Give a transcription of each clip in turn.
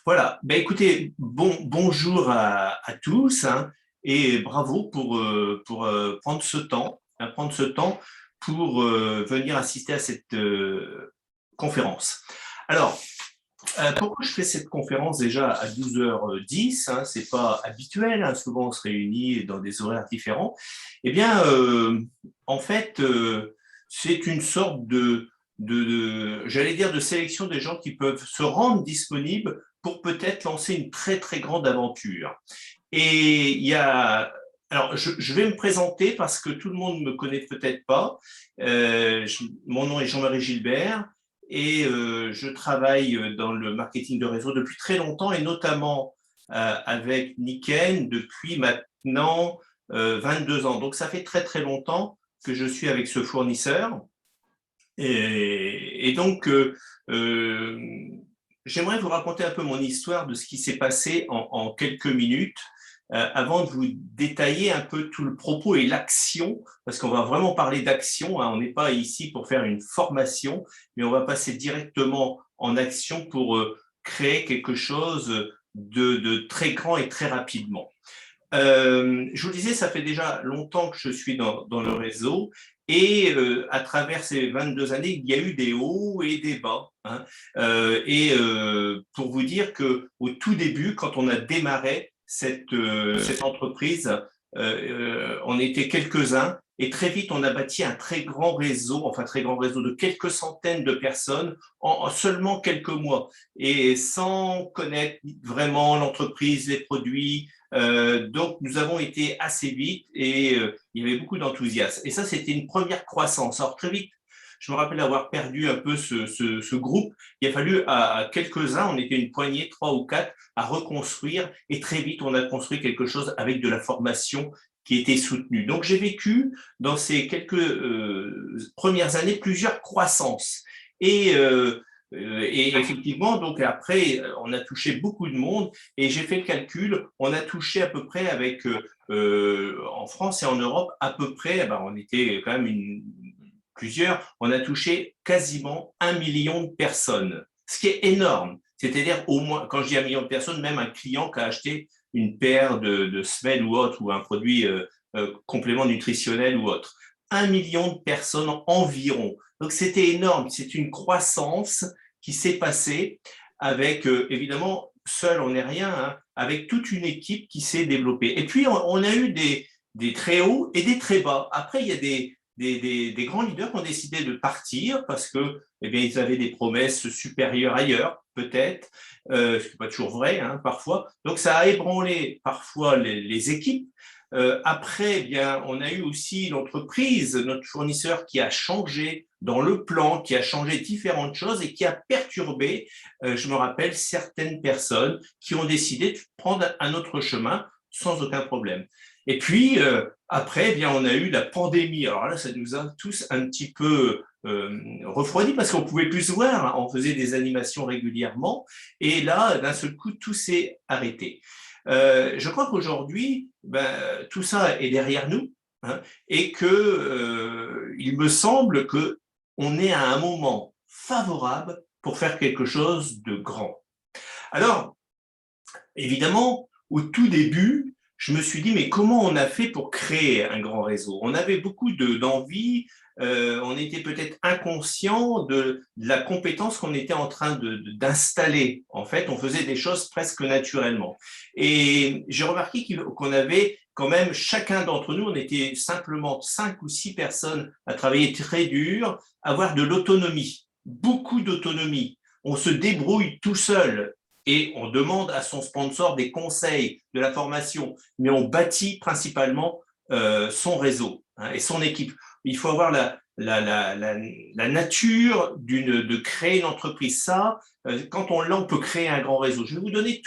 Voilà. Ben, écoutez, bonjour à tous, hein, et bravo pour prendre ce temps, prendre ce temps pour venir assister à cette conférence. Alors, pourquoi je fais cette conférence déjà à 12h10, hein, c'est pas habituel, hein, souvent on se réunit dans des horaires différents. Eh bien, en fait, c'est une sorte j'allais dire, de sélection des gens qui peuvent se rendre disponibles pour peut-être lancer une très très grande aventure. Et il y a, alors je vais me présenter parce que tout le monde ne me connaît peut-être pas. Mon nom est Jean-Marie Gilbert et je travaille dans le marketing de réseau depuis très longtemps et notamment avec Niken depuis maintenant 22 ans. Donc ça fait très très longtemps que je suis avec ce fournisseur. Et donc, euh, j'aimerais vous raconter un peu mon histoire de ce qui s'est passé en quelques minutes avant de vous détailler un peu tout le propos et l'action, parce qu'on va vraiment parler d'action, hein. On n'est pas ici pour faire une formation, mais on va passer directement en action pour créer quelque chose de très grand et très rapidement. Je vous le disais, ça fait déjà longtemps que je suis dans le réseau et à travers ces 22 années, il y a eu des hauts et des bas, hein. Pour vous dire que au tout début, quand on a démarré cette entreprise, on était quelques-uns et très vite, on a bâti un très grand réseau, enfin très grand réseau de quelques centaines de personnes en seulement quelques mois et sans connaître vraiment l'entreprise, les produits, donc, nous avons été assez vite et il y avait beaucoup d'enthousiasme. Et ça, c'était une première croissance. Alors, très vite, je me rappelle avoir perdu un peu ce groupe. Il a fallu à quelques-uns, on était une poignée, trois ou quatre, à reconstruire. Et très vite, on a construit quelque chose avec de la formation qui était soutenue. Donc, j'ai vécu dans ces quelques premières années plusieurs croissances. Et et effectivement, donc après, on a touché beaucoup de monde et j'ai fait le calcul, on a touché à peu près avec, en France et en Europe, à peu près, ben, on était quand même plusieurs, on a touché quasiment 1 million de personnes, ce qui est énorme. C'est-à-dire au moins, quand je dis 1 million de personnes, même un client qui a acheté une paire de semelles ou autre, ou un produit complément nutritionnel ou autre. 1 million de personnes environ. Donc c'était énorme, c'est une croissance qui s'est passée avec, évidemment, seul on n'est rien, hein, avec toute une équipe qui s'est développée. Et puis on a eu des très hauts et des très bas. Après, il y a des grands leaders qui ont décidé de partir parce que, eh bien, ils avaient des promesses supérieures ailleurs, peut-être, ce qui n'est pas toujours vrai, hein, parfois. Donc, ça a ébranlé parfois les équipes. Après, eh bien, on a eu aussi l'entreprise, notre fournisseur qui a changé dans le plan, qui a changé différentes choses et qui a perturbé, je me rappelle, certaines personnes qui ont décidé de prendre un autre chemin sans aucun problème. Et puis, après, eh bien, on a eu la pandémie. Alors là, ça nous a tous un petit peu refroidis parce qu'on pouvait plus se voir, hein. On faisait des animations régulièrement. Et là, d'un seul coup, tout s'est arrêté. Je crois qu'aujourd'hui, ben, tout ça est derrière nous, hein, et que il me semble que on est à un moment favorable pour faire quelque chose de grand. Alors, évidemment, au tout début, je me suis dit, mais comment on a fait pour créer un grand réseau? On avait beaucoup d'envie, on était peut-être inconscient de la compétence qu'on était en train d'installer. En fait, on faisait des choses presque naturellement. Et j'ai remarqué qu'on avait quand même, chacun d'entre nous, on était simplement 5 ou 6 personnes à travailler très dur, avoir de l'autonomie, beaucoup d'autonomie. On se débrouille tout seul et on demande à son sponsor des conseils, de la formation, mais on bâtit principalement son réseau, hein, et son équipe. Il faut avoir la nature de créer une entreprise. Ça, quand on l'a, on peut créer un grand réseau. Je vais vous donner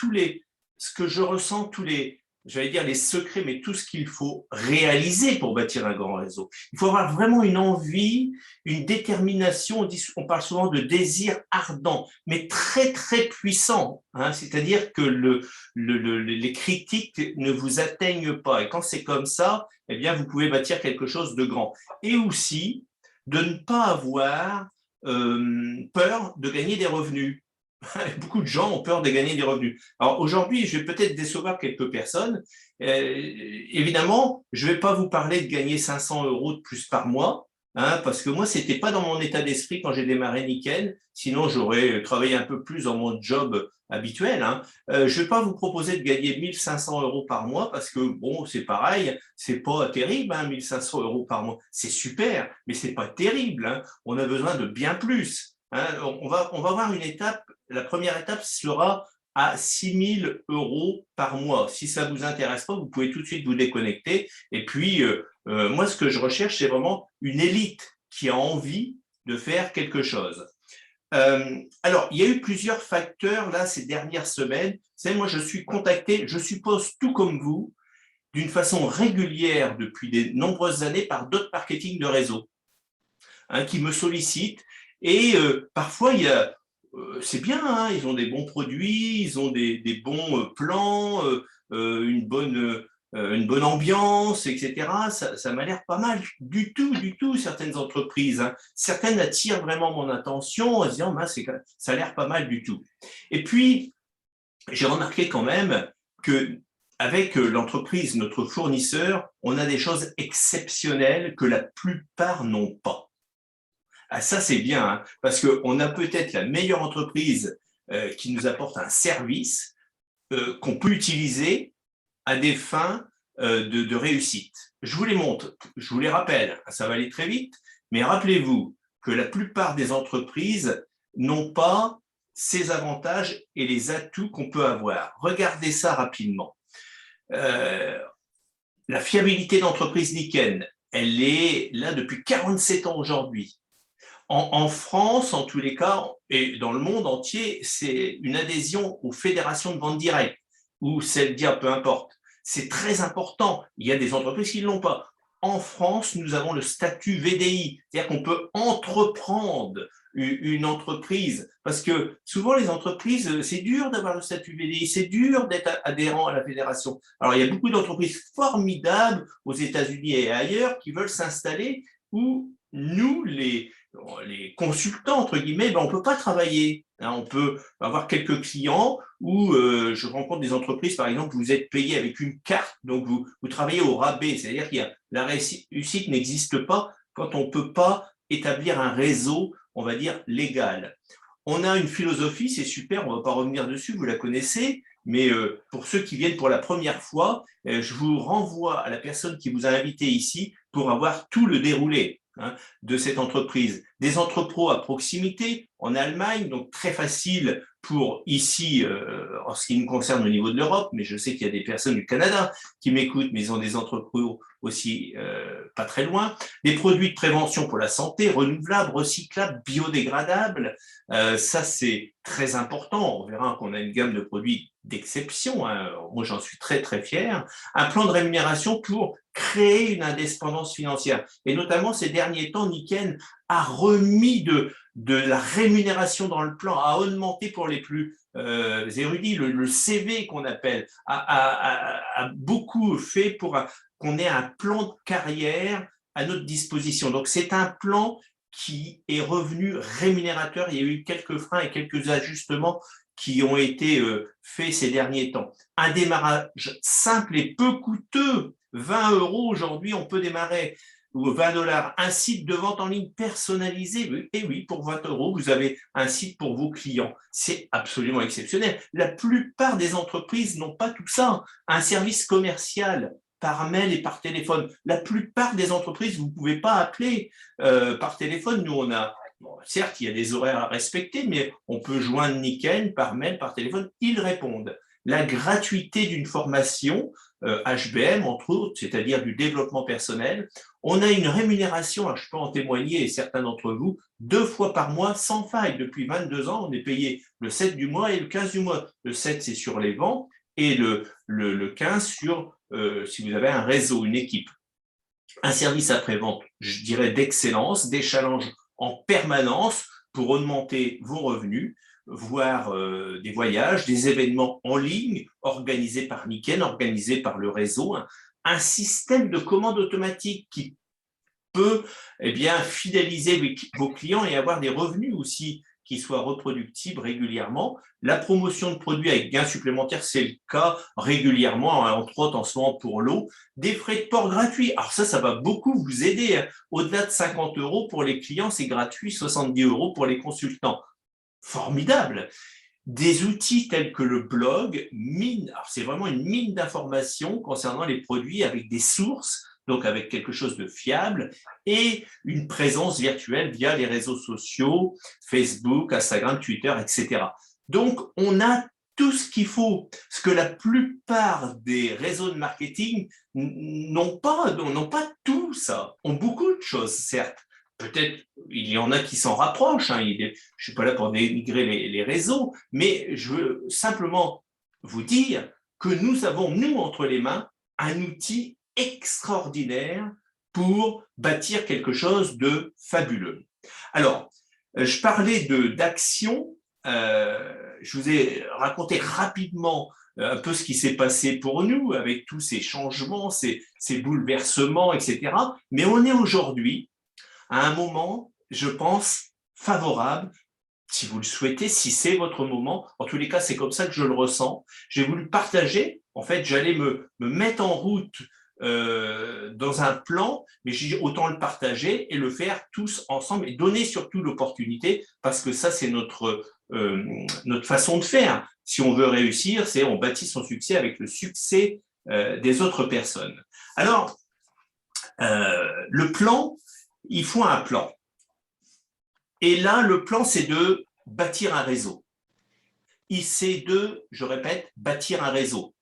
ce que je ressens, j'allais dire les secrets, mais tout ce qu'il faut réaliser pour bâtir un grand réseau. Il faut avoir vraiment une envie, une détermination. On parle souvent de désir ardent, mais très, très puissant, hein. C'est-à-dire que les critiques ne vous atteignent pas. Et quand c'est comme ça, eh bien, vous pouvez bâtir quelque chose de grand. Et aussi, de ne pas avoir peur de gagner des revenus. Beaucoup de gens ont peur de gagner des revenus. Alors aujourd'hui, je vais peut-être décevoir quelques personnes. Évidemment, je ne vais pas vous parler de gagner 500 euros de plus par mois, hein, parce que moi, ce n'était pas dans mon état d'esprit quand j'ai démarré Nikken. Sinon, j'aurais travaillé un peu plus dans mon job habituel. Hein. Je ne vais pas vous proposer de gagner 1500 euros par mois parce que, bon, c'est pareil, c'est pas terrible, hein, 1500 euros par mois. C'est super, mais c'est pas terrible. Hein. On a besoin de bien plus. Hein. On va voir une étape. La première étape sera à 6 000 euros par mois. Si ça ne vous intéresse pas, vous pouvez tout de suite vous déconnecter. Et puis, moi, ce que je recherche, c'est vraiment une élite qui a envie de faire quelque chose. Alors, il y a eu plusieurs facteurs là ces dernières semaines. C'est moi, je suis contacté, je suppose tout comme vous, d'une façon régulière depuis de nombreuses années par d'autres marketing de réseau, hein, qui me sollicitent. Et parfois, c'est bien, hein, ils ont des bons produits, ils ont des bons plans, une bonne ambiance, etc. Ça m'a l'air pas mal du tout, certaines entreprises. Hein. Certaines attirent vraiment mon attention en se disant, ça a l'air pas mal du tout. Et puis, j'ai remarqué quand même que avec l'entreprise, notre fournisseur, on a des choses exceptionnelles que la plupart n'ont pas. Ah, ça, c'est bien, hein, parce qu'on a peut-être la meilleure entreprise qui nous apporte un service qu'on peut utiliser à des fins de réussite. Je vous les montre, je vous les rappelle, ça va aller très vite, mais rappelez-vous que la plupart des entreprises n'ont pas ces avantages et les atouts qu'on peut avoir. Regardez ça rapidement. Euh, la fiabilité d'entreprise Nikken, elle est là depuis 47 ans aujourd'hui. En France, en tous les cas, et dans le monde entier, c'est une adhésion aux fédérations de vente directe, ou celle d'IA, peu importe. C'est très important. Il y a des entreprises qui ne l'ont pas. En France, nous avons le statut VDI, c'est-à-dire qu'on peut entreprendre une entreprise, parce que souvent les entreprises, c'est dur d'avoir le statut VDI, c'est dur d'être adhérent à la fédération. Alors il y a beaucoup d'entreprises formidables aux États-Unis et ailleurs qui veulent s'installer où nous, les consultants, entre guillemets, ben, on ne peut pas travailler. Hein, on peut avoir quelques clients où je rencontre des entreprises, par exemple, vous êtes payé avec une carte, donc vous travaillez au rabais, c'est-à-dire que la réussite n'existe pas quand on ne peut pas établir un réseau, on va dire, légal. On a une philosophie, c'est super, on ne va pas revenir dessus, vous la connaissez, mais pour ceux qui viennent pour la première fois, je vous renvoie à la personne qui vous a invité ici pour avoir tout le déroulé. Hein, de cette entreprise. Des entrepôts à proximité en Allemagne, donc très facile pour ici, en ce qui nous concerne au niveau de l'Europe, mais je sais qu'il y a des personnes du Canada qui m'écoutent, mais ils ont des entrepôts aussi pas très loin. Des produits de prévention pour la santé, renouvelables, recyclables, biodégradables, ça c'est très important. On verra qu'on a une gamme de produits d'exception. Hein. Moi, j'en suis très, très fier. Un plan de rémunération pour créer une indépendance financière. Et notamment, ces derniers temps, Nikken a remis de la rémunération dans le plan, a augmenté pour les plus érudits, le CV qu'on appelle, a beaucoup fait pour qu'on ait un plan de carrière à notre disposition. Donc, c'est un plan qui est revenu rémunérateur. Il y a eu quelques freins et quelques ajustements qui ont été faits ces derniers temps. Un démarrage simple et peu coûteux. 20 euros aujourd'hui, on peut démarrer, ou 20 dollars, un site de vente en ligne personnalisé. Et oui, pour 20 euros, vous avez un site pour vos clients. C'est absolument exceptionnel. La plupart des entreprises n'ont pas tout ça. Un service commercial par mail et par téléphone. La plupart des entreprises, vous ne pouvez pas appeler par téléphone. Nous, on a, bon, certes, il y a des horaires à respecter, mais on peut joindre Nikken par mail, par téléphone. Ils répondent. La gratuité d'une formation HBM, entre autres, c'est-à-dire du développement personnel. On a une rémunération, je peux en témoigner, et certains d'entre vous, 2 fois par mois sans faille. Depuis 22 ans, on est payé le 7 du mois et le 15 du mois. Le 7, c'est sur les ventes, et le 15 sur si vous avez un réseau, une équipe. Un service après-vente, je dirais, d'excellence, des challenges en permanence pour augmenter vos revenus, voire des voyages, des événements en ligne organisés par Nikken, organisés par le réseau, un système de commande automatique qui peut fidéliser vos clients et avoir des revenus aussi qui soit reproductible régulièrement. La promotion de produits avec gains supplémentaires, c'est le cas régulièrement, entre autres en ce moment pour l'eau. Des frais de port gratuits. Alors ça va beaucoup vous aider. Au-delà de 50 € pour les clients, c'est gratuit, 70 € pour les consultants. Formidable. Des outils tels que le blog, c'est vraiment une mine d'informations concernant les produits avec des sources, donc avec quelque chose de fiable, et une présence virtuelle via les réseaux sociaux, Facebook, Instagram, Twitter, etc. Donc, on a tout ce qu'il faut, ce que la plupart des réseaux de marketing n'ont pas tout ça, ont beaucoup de choses, certes. Peut-être il y en a qui s'en rapprochent, hein. Je ne suis pas là pour dénigrer les réseaux, mais je veux simplement vous dire que nous avons, nous, entre les mains, un outil extraordinaire pour bâtir quelque chose de fabuleux. Alors, je parlais d'action, je vous ai raconté rapidement un peu ce qui s'est passé pour nous avec tous ces changements, ces bouleversements, etc. Mais on est aujourd'hui à un moment, je pense, favorable, si vous le souhaitez, si c'est votre moment. En tous les cas, c'est comme ça que je le ressens. J'ai voulu partager. En fait, j'allais me mettre en route dans un plan, mais j'ai dit autant le partager et le faire tous ensemble et donner surtout l'opportunité, parce que ça, c'est notre façon de faire. Si on veut réussir, c'est on bâtit son succès avec le succès des autres personnes. Alors, le plan, il faut un plan. Et là, le plan, c'est de bâtir un réseau. C'est de, je répète, bâtir un réseau.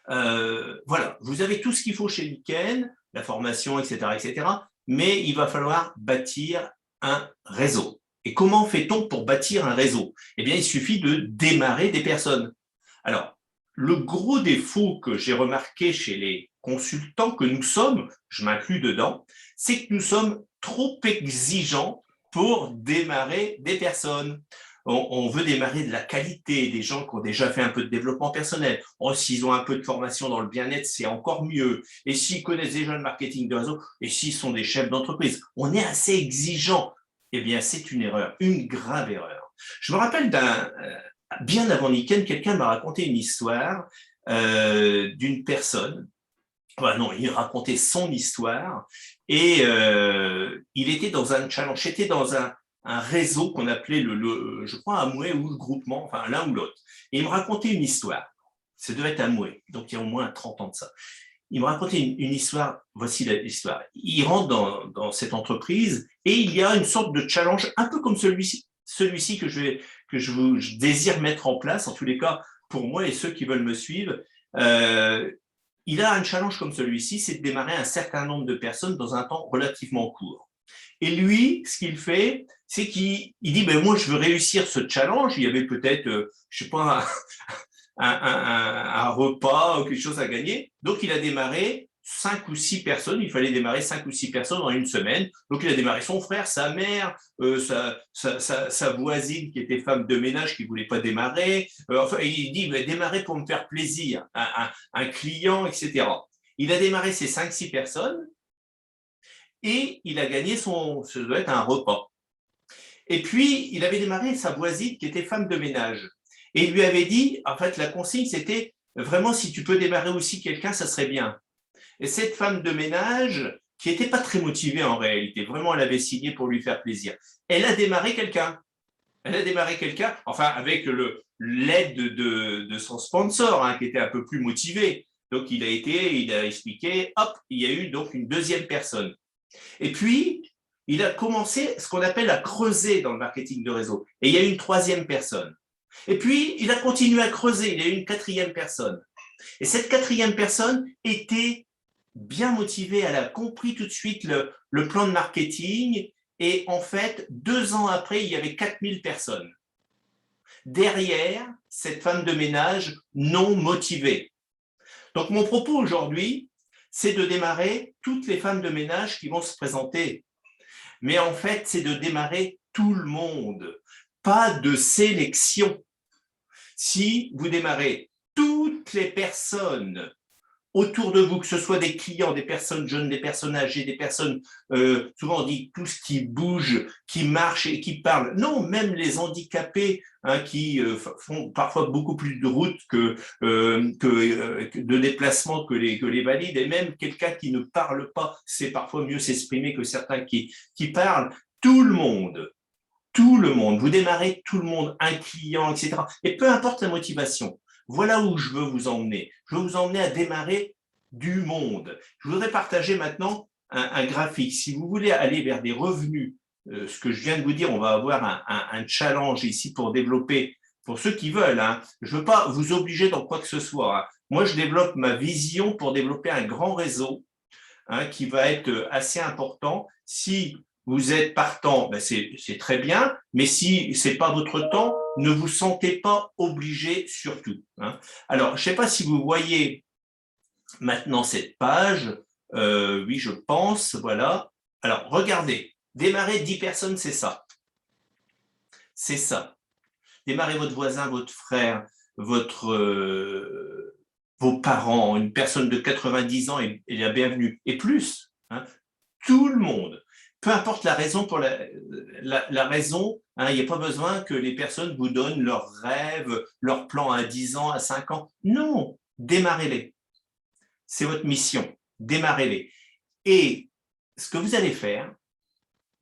Voilà, vous avez tout ce qu'il faut chez Lichen, la formation, etc., etc., mais il va falloir bâtir un réseau. Et comment fait-on pour bâtir un réseau? Eh bien, il suffit de démarrer des personnes. Alors, le gros défaut que j'ai remarqué chez les consultants que nous sommes, je m'inclus dedans, c'est que nous sommes trop exigeants pour démarrer des personnes. On veut démarrer de la qualité, des gens qui ont déjà fait un peu de développement personnel. S'ils ont un peu de formation dans le bien-être, c'est encore mieux. Et s'ils connaissent déjà le marketing de réseau, et s'ils sont des chefs d'entreprise, on est assez exigeants. Eh bien, c'est une erreur, une grave erreur. Je me rappelle bien avant Lichen, quelqu'un m'a raconté une histoire d'une personne. Enfin, non, il racontait son histoire et il était dans un challenge, c'était dans un réseau qu'on appelait je crois Amway ou le groupement, enfin l'un ou l'autre. Et il me racontait une histoire. Ça devait être Amway, donc il y a au moins 30 ans de ça. Il me racontait une histoire, voici l'histoire. Il rentre dans cette entreprise et il y a une sorte de challenge, un peu comme celui-ci que je désire mettre en place, en tous les cas pour moi et ceux qui veulent me suivre. Il a un challenge comme celui-ci, c'est de démarrer un certain nombre de personnes dans un temps relativement court. Et lui, ce qu'il fait, c'est qu'il dit, ben moi, je veux réussir ce challenge. Il y avait peut-être, je sais pas, un repas ou quelque chose à gagner. Donc, il a démarré 5 ou 6 personnes. Il fallait démarrer 5 ou 6 personnes en une semaine. Donc, il a démarré son frère, sa mère, sa voisine qui était femme de ménage qui ne voulait pas démarrer. Enfin, il dit, démarrer pour me faire plaisir, un client, etc. Il a démarré ces 5-6 personnes et il a gagné ça doit être un repas. Et puis, il avait démarré sa voisine qui était femme de ménage. Et il lui avait dit, en fait, la consigne, c'était vraiment, si tu peux démarrer aussi quelqu'un, ça serait bien. Et cette femme de ménage, qui n'était pas très motivée en réalité, vraiment, elle avait signé pour lui faire plaisir. Elle a démarré quelqu'un. Enfin, avec l'aide de son sponsor, hein, qui était un peu plus motivé. Donc, il a expliqué, hop, il y a eu donc une deuxième personne. Et puis, il a commencé ce qu'on appelle à creuser dans le marketing de réseau. Et il y a eu une troisième personne. Et puis, il a continué à creuser, il y a eu une quatrième personne. Et cette quatrième personne était bien motivée, elle a compris tout de suite le plan de marketing. Et en fait, 2 ans après, il y avait 4000 personnes. Derrière cette femme de ménage non motivée. Donc, mon propos aujourd'hui, c'est de démarrer toutes les femmes de ménage qui vont se présenter. Mais en fait, c'est de démarrer tout le monde, pas de sélection. Si vous démarrez toutes les personnes autour de vous, que ce soit des clients, des personnes jeunes, des personnes âgées, des personnes, souvent on dit tout ce qui bouge, qui marche et qui parle. Non, même les handicapés qui font parfois beaucoup plus de route que de déplacement que les valides, et même quelqu'un qui ne parle pas, c'est parfois mieux s'exprimer que certains qui parlent. Tout le monde, vous démarrez tout le monde, un client, etc. Et peu importe la motivation, voilà où je veux vous emmener. Je veux vous emmener à démarrer du monde. Je voudrais partager maintenant un graphique. Si vous voulez aller vers des revenus, ce que je viens de vous dire, on va avoir un challenge ici pour développer, pour ceux qui veulent. Je ne veux pas vous obliger dans quoi que ce soit. Moi, je développe ma vision pour développer un grand réseau qui va être assez important. Si vous êtes partant, ben c'est très bien, mais si ce n'est pas votre temps, ne vous sentez pas obligé surtout. Alors, je ne sais pas si vous voyez maintenant cette page. Oui, je pense, voilà. Alors, regardez, démarrer 10 personnes, c'est ça. C'est ça. Démarrer votre voisin, votre frère, vos parents, une personne de 90 ans est la bienvenue, et plus. Tout le monde. Peu importe la raison pour la raison, il n'y a pas besoin que les personnes vous donnent leurs rêves, leurs plans à 10 ans, à 5 ans. Non, démarrez-les. C'est votre mission. Démarrez-les. Et ce que vous allez faire,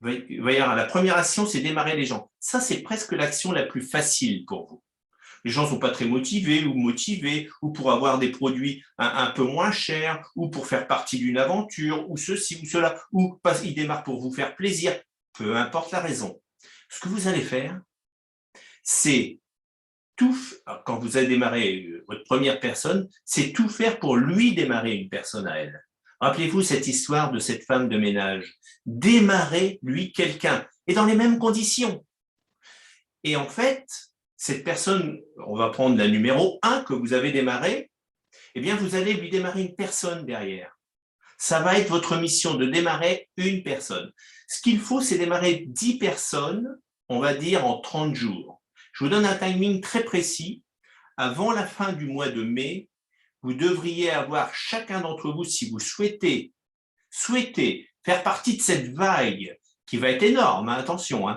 la première action, c'est démarrer les gens. Ça, c'est presque l'action la plus facile pour vous. Les gens ne sont pas très motivés, ou pour avoir des produits un peu moins chers, ou pour faire partie d'une aventure, ou ceci ou cela, ou parce qu'ils démarrent pour vous faire plaisir, peu importe la raison. Ce que vous allez faire, c'est tout, quand vous allez démarrer votre première personne, c'est tout faire pour lui démarrer une personne à elle. Rappelez-vous cette histoire de cette femme de ménage. Démarrer, lui, quelqu'un, et dans les mêmes conditions. Et en fait, cette personne, on va prendre la numéro 1 que vous avez démarré, eh bien, vous allez lui démarrer une personne derrière. Ça va être votre mission de démarrer une personne. Ce qu'il faut, c'est démarrer 10 personnes, on va dire en 30 jours. Je vous donne un timing très précis. Avant la fin du mois de mai, vous devriez avoir chacun d'entre vous, si vous souhaitez faire partie de cette vague qui va être énorme, attention,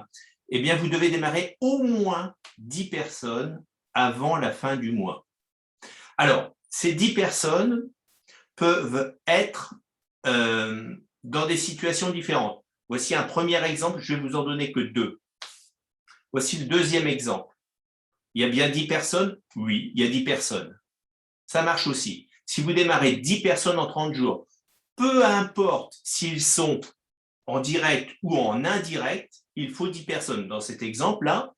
eh bien, vous devez démarrer au moins 10 personnes avant la fin du mois. Alors, ces 10 personnes peuvent être dans des situations différentes. Voici un premier exemple, je vais vous en donner que 2. Voici le deuxième exemple. Il y a bien 10 personnes? Oui, il y a 10 personnes. Ça marche aussi. Si vous démarrez 10 personnes en 30 jours, peu importe s'ils sont en direct ou en indirect, il faut 10 personnes. Dans cet exemple-là,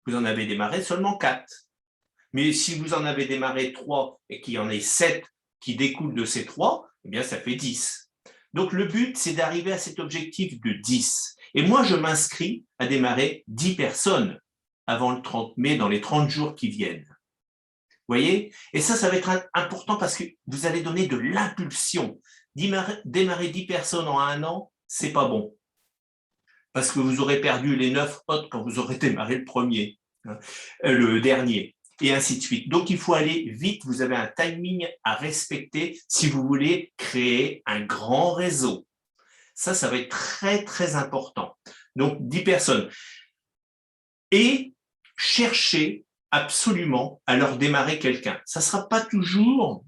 vous en avez démarré seulement 4. Mais si vous en avez démarré 3 et qu'il y en ait 7 qui découlent de ces 3, eh bien, ça fait 10. Donc, le but, c'est d'arriver à cet objectif de 10. Et moi, je m'inscris à démarrer 10 personnes avant le 30 mai, dans les 30 jours qui viennent. Vous voyez? Et ça va être important parce que vous allez donner de l'impulsion. Démarrer 10 personnes en un an, c'est pas bon. Parce que vous aurez perdu les 9 autres quand vous aurez démarré le dernier, et ainsi de suite. Donc, il faut aller vite. Vous avez un timing à respecter si vous voulez créer un grand réseau. Ça va être très, très important. Donc, 10 personnes. Et cherchez absolument à leur démarrer quelqu'un. Ça ne sera pas toujours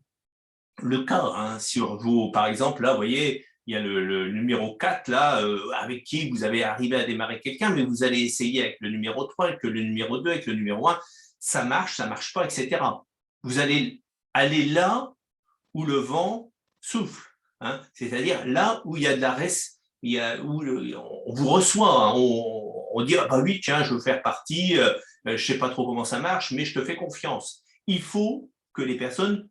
le cas sur vos, par exemple, là, vous voyez, il y a le numéro 4, là, avec qui vous avez arrivé à démarrer quelqu'un, mais vous allez essayer avec le numéro 3, avec le numéro 2, avec le numéro 1, ça marche pas, etc. Vous allez aller là où le vent souffle, c'est-à-dire là où il y a de la où on vous reçoit, on dit, ah bah oui, tiens, je veux faire partie, je ne sais pas trop comment ça marche, mais je te fais confiance. Il faut que les personnes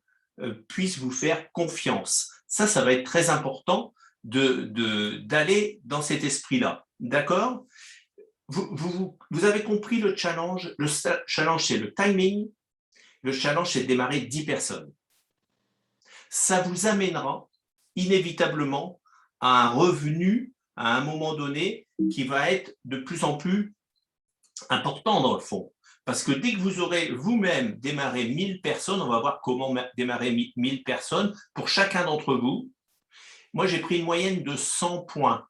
puissent vous faire confiance. Ça va être très important d'aller dans cet esprit-là. D'accord? Vous avez compris le challenge. Le challenge, c'est le timing. Le challenge, c'est de démarrer 10 personnes. Ça vous amènera inévitablement à un revenu à un moment donné qui va être de plus en plus important dans le fond. Parce que dès que vous aurez vous-même démarré 1000 personnes, on va voir comment démarrer 1000 personnes pour chacun d'entre vous. Moi, j'ai pris une moyenne de 100 points,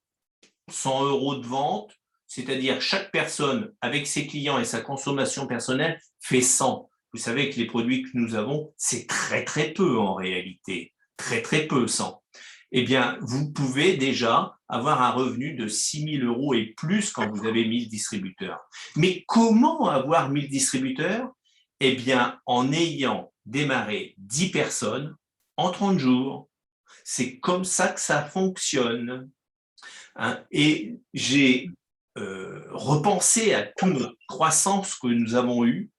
100 € de vente, c'est-à-dire chaque personne avec ses clients et sa consommation personnelle fait 100. Vous savez que les produits que nous avons, c'est très très peu en réalité, très très peu 100. Eh bien, vous pouvez déjà avoir un revenu de 6 000 € et plus quand vous avez 1000 distributeurs. Mais comment avoir 1000 distributeurs? Eh bien, en ayant démarré 10 personnes en 30 jours. C'est comme ça que ça fonctionne. Hein. Et j'ai repensé à toute notre croissance que nous avons eue,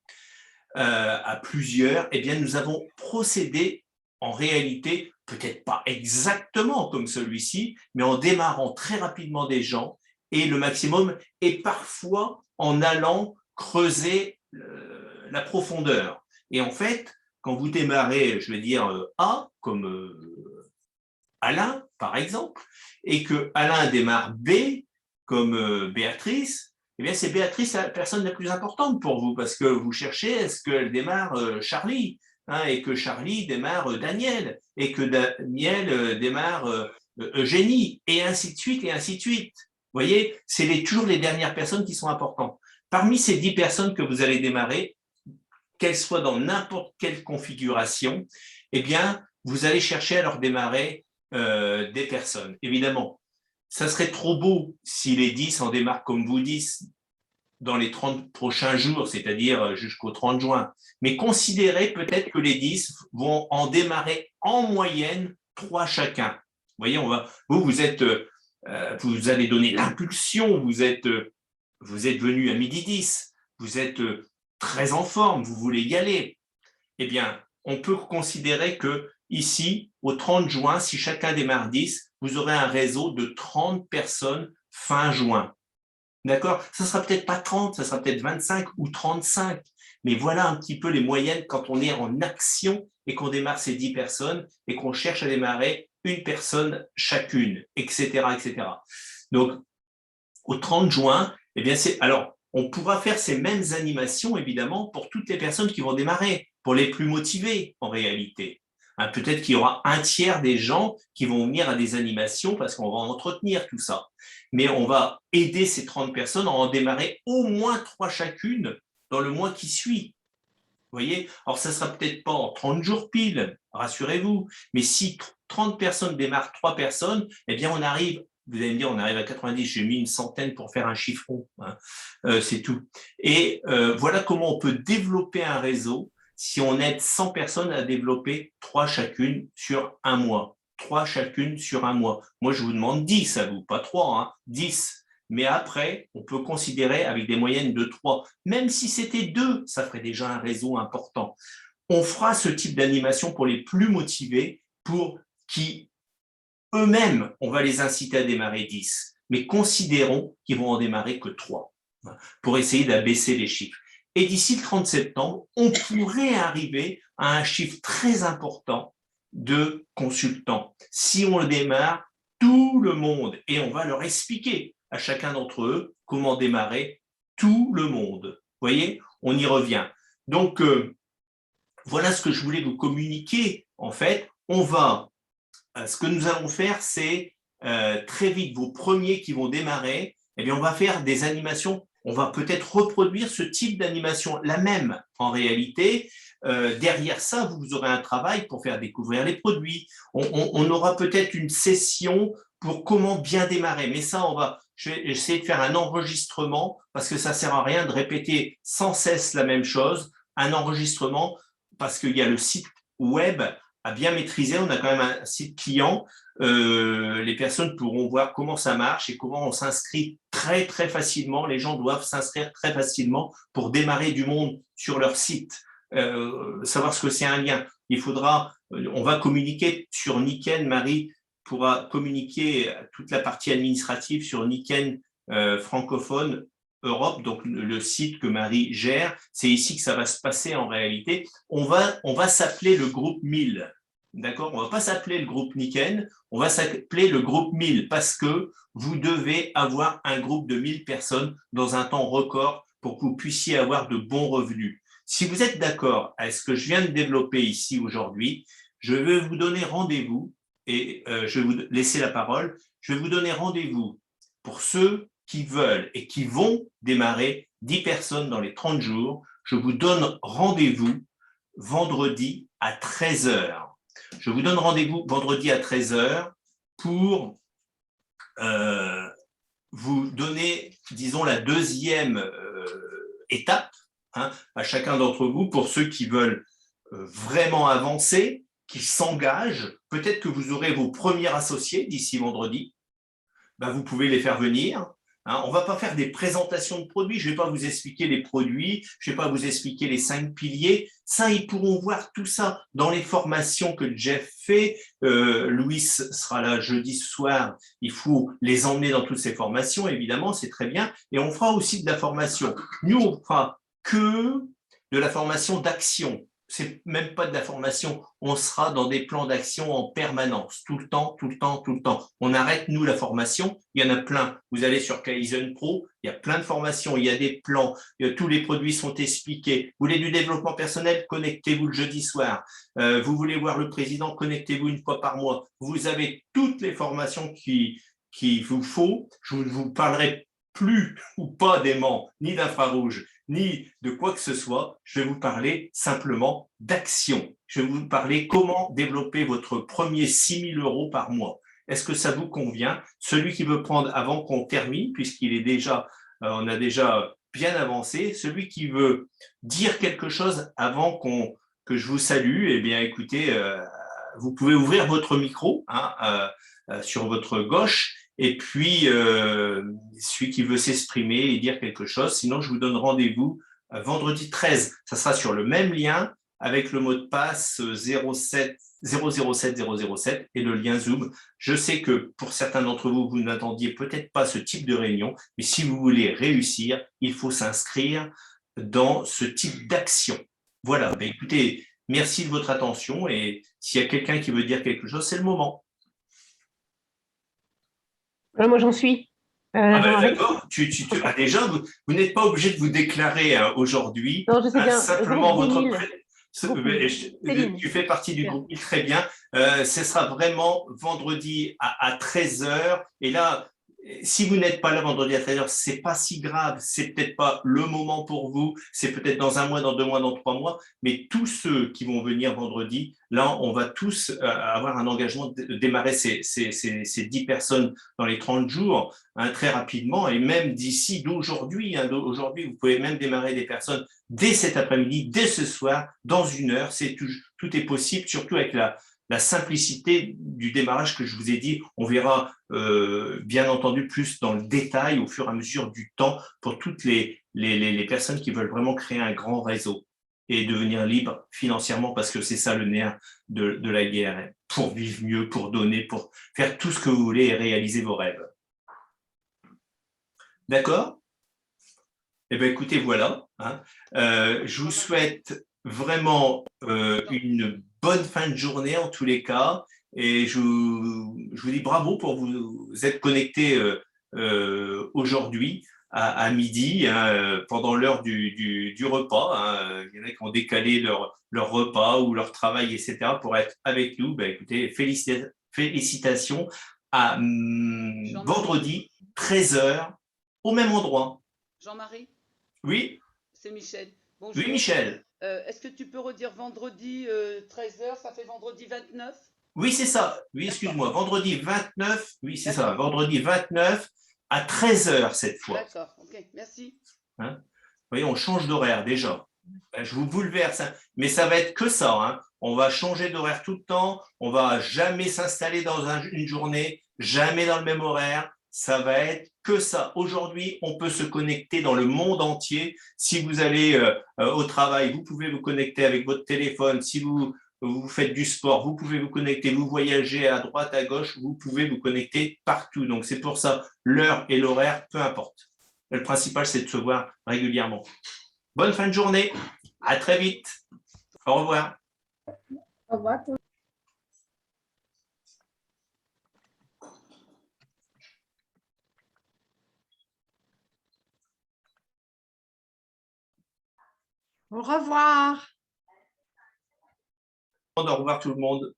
à plusieurs. Eh bien, nous avons procédé en réalité, peut-être pas exactement comme celui-ci, mais en démarrant très rapidement des gens et le maximum, et parfois en allant creuser la profondeur. Et en fait, quand vous démarrez, je vais dire A, comme Alain, par exemple, et que Alain démarre B, comme Béatrice, eh bien, c'est Béatrice la personne la plus importante pour vous, parce que vous cherchez, est-ce qu'elle démarre Charlie, hein, et que Charlie démarre Daniel, et que Daniel démarre Eugénie, et ainsi de suite, et ainsi de suite. Vous voyez, c'est toujours les dernières personnes qui sont importantes. Parmi ces 10 personnes que vous allez démarrer, qu'elles soient dans n'importe quelle configuration, eh bien, vous allez chercher à leur démarrer des personnes. Évidemment, ça serait trop beau si les 10 en démarrent comme vous 10 dans les 30 prochains jours, c'est-à-dire jusqu'au 30 juin. Mais considérez peut-être que les 10 vont en démarrer en moyenne 3 chacun. Vous voyez, vous allez donner l'impulsion, vous êtes venu à midi 10, vous êtes très en forme, vous voulez y aller. Eh bien, on peut considérer que ici, au 30 juin, si chacun démarre 10, vous aurez un réseau de 30 personnes fin juin. D'accord? Ça ne sera peut-être pas 30, ça sera peut-être 25 ou 35. Mais voilà un petit peu les moyennes quand on est en action et qu'on démarre ces 10 personnes et qu'on cherche à démarrer une personne chacune, etc., etc. Donc, au 30 juin, eh bien, alors, on pourra faire ces mêmes animations, évidemment, pour toutes les personnes qui vont démarrer, pour les plus motivés, en réalité. Hein, peut-être qu'il y aura un tiers des gens qui vont venir à des animations parce qu'on va entretenir tout ça. Mais on va aider ces 30 personnes à en démarrer au moins 3 chacune dans le mois qui suit. Vous voyez? Alors, ça ne sera peut-être pas en 30 jours pile, rassurez-vous. Mais si 30 personnes démarrent 3 personnes, eh bien, on arrive, vous allez me dire, on arrive à 90, j'ai mis une centaine pour faire un chiffron, hein. C'est tout. Et voilà comment on peut développer un réseau si on aide 100 personnes à développer 3 chacune sur un mois. 3 chacune sur un mois. Moi, je vous demande 10 à vous, pas 3, hein, 10. Mais après, on peut considérer avec des moyennes de 3. Même si c'était 2, ça ferait déjà un réseau important. On fera ce type d'animation pour les plus motivés, pour qui eux-mêmes, on va les inciter à démarrer 10. Mais considérons qu'ils vont en démarrer que 3, pour essayer d'abaisser les chiffres. Et d'ici le 30 septembre, on pourrait arriver à un chiffre très important de consultants. Si on le démarre, tout le monde, et on va leur expliquer à chacun d'entre eux comment démarrer tout le monde. Vous voyez, on y revient. Donc, voilà ce que je voulais vous communiquer. En fait, ce que nous allons faire, c'est très vite, vos premiers qui vont démarrer, eh bien, on va faire des animations, on va peut-être reproduire ce type d'animation, la même en réalité. Derrière ça, vous aurez un travail pour faire découvrir les produits. On aura peut-être une session pour comment bien démarrer. Mais ça, je vais essayer de faire un enregistrement parce que ça ne sert à rien de répéter sans cesse la même chose. Un enregistrement parce qu'il y a le site web à bien maîtriser. On a quand même un site client. Les personnes pourront voir comment ça marche et comment on s'inscrit très, très facilement. Les gens doivent s'inscrire très facilement pour démarrer du monde sur leur site. Savoir ce que c'est un lien. On va communiquer sur Nikken. Marie pourra communiquer toute la partie administrative sur Nikken francophone Europe, donc le site que Marie gère. C'est ici que ça va se passer en réalité. On va s'appeler le groupe 1000. D'accord? On ne va pas s'appeler le groupe Nikken, on va s'appeler le groupe 1000 parce que vous devez avoir un groupe de 1000 personnes dans un temps record pour que vous puissiez avoir de bons revenus. Si vous êtes d'accord avec ce que je viens de développer ici aujourd'hui, je vais vous donner rendez-vous et je vais vous laisser la parole. Je vais vous donner rendez-vous pour ceux qui veulent et qui vont démarrer 10 personnes dans les 30 jours. Je vous donne rendez-vous vendredi à 13 heures. Je vous donne rendez-vous vendredi à 13 heures pour vous donner, disons, la deuxième étape à chacun d'entre vous pour ceux qui veulent vraiment avancer, qui s'engagent. Peut-être que vous aurez vos premiers associés d'ici vendredi. Ben, vous pouvez les faire venir. On ne va pas faire des présentations de produits, je ne vais pas vous expliquer les produits, je ne vais pas vous expliquer les 5 piliers. Ça, ils pourront voir tout ça dans les formations que Jeff fait. Louis sera là jeudi soir, il faut les emmener dans toutes ces formations, évidemment, c'est très bien. Et on fera aussi de la formation. Nous, on fera que de la formation d'action. C'est même pas de la formation, on sera dans des plans d'action en permanence, tout le temps, tout le temps, tout le temps. On arrête, nous, la formation, il y en a plein. Vous allez sur Kaizen Pro, il y a plein de formations, il y a des plans, tous les produits sont expliqués. Vous voulez du développement personnel, connectez-vous le jeudi soir. Vous voulez voir le président, connectez-vous une fois par mois. Vous avez toutes les formations qui vous faut. Je ne vous parlerai plus ou pas d'aimant, ni d'infrarouge, ni de quoi que ce soit, je vais vous parler simplement d'action. Je vais vous parler comment développer votre premier 6 000 € par mois. Est-ce que ça vous convient? Celui qui veut prendre avant qu'on termine, puisqu'il est déjà, on a déjà bien avancé, celui qui veut dire quelque chose avant que je vous salue, eh bien écoutez, vous pouvez ouvrir votre micro sur votre gauche. Et puis, celui qui veut s'exprimer et dire quelque chose, sinon je vous donne rendez-vous vendredi 13. Ça sera sur le même lien avec le mot de passe 07 007 007 et le lien Zoom. Je sais que pour certains d'entre vous, vous n'attendiez peut-être pas ce type de réunion, mais si vous voulez réussir, il faut s'inscrire dans ce type d'action. Voilà, ben écoutez, merci de votre attention et s'il y a quelqu'un qui veut dire quelque chose, c'est le moment. Moi, j'en suis. D'accord. Déjà, vous n'êtes pas obligé de vous déclarer aujourd'hui. Non, je sais bien. Simplement Groupe 10 votre 000. Groupe 1000. Céline. tu fais partie du groupe, très bien. Ce sera vraiment vendredi à 13 heures. Et là, si vous n'êtes pas là vendredi à 13 heures, c'est pas si grave. C'est peut-être pas le moment pour vous. C'est peut-être dans 1 mois, dans 2 mois, dans 3 mois. Mais tous ceux qui vont venir vendredi, là, on va tous avoir un engagement de démarrer ces 10 personnes dans les 30 jours très rapidement. Et même d'aujourd'hui, aujourd'hui, vous pouvez même démarrer des personnes dès cet après-midi, dès ce soir, dans 1 heure. Tout est possible, surtout avec la simplicité du démarrage que je vous ai dit. On verra bien entendu plus dans le détail au fur et à mesure du temps pour toutes les personnes qui veulent vraiment créer un grand réseau et devenir libre financièrement, parce que c'est ça le nerf de la guerre, pour vivre mieux, pour donner, pour faire tout ce que vous voulez et réaliser vos rêves. D'accord? Eh bien, écoutez, voilà. Je vous souhaite vraiment une bonne fin de journée en tous les cas. Et je vous dis bravo pour vous être connectés aujourd'hui à midi, pendant l'heure du repas. Il y en a qui ont décalé leur repas ou leur travail, etc., pour être avec nous. Ben, écoutez, félicitations à vendredi, 13 heures, au même endroit. Jean-Marie? Oui, C'est Michel. oui, Bonjour. Michel. Est-ce que tu peux redire vendredi 13 heures, ça fait vendredi 29? Oui, c'est ça. Oui, excuse-moi. Vendredi 29, oui, c'est ça. D'accord. Vendredi 29 à 13 heures cette fois. D'accord, ok, merci. Vous voyez, on change d'horaire déjà. Je vous bouleverse, mais ça va être que ça. On va changer d'horaire tout le temps. On va jamais s'installer dans une journée, jamais dans le même horaire. Ça va être que ça. Aujourd'hui, on peut se connecter dans le monde entier. Si vous allez au travail, vous pouvez vous connecter avec votre téléphone. Si vous faites du sport, vous pouvez vous connecter. Vous voyagez à droite, à gauche, vous pouvez vous connecter partout. Donc, c'est pour ça, l'heure et l'horaire, peu importe. Le principal, c'est de se voir régulièrement. Bonne fin de journée. À très vite. Au revoir. Au revoir. Au revoir. Au revoir tout le monde.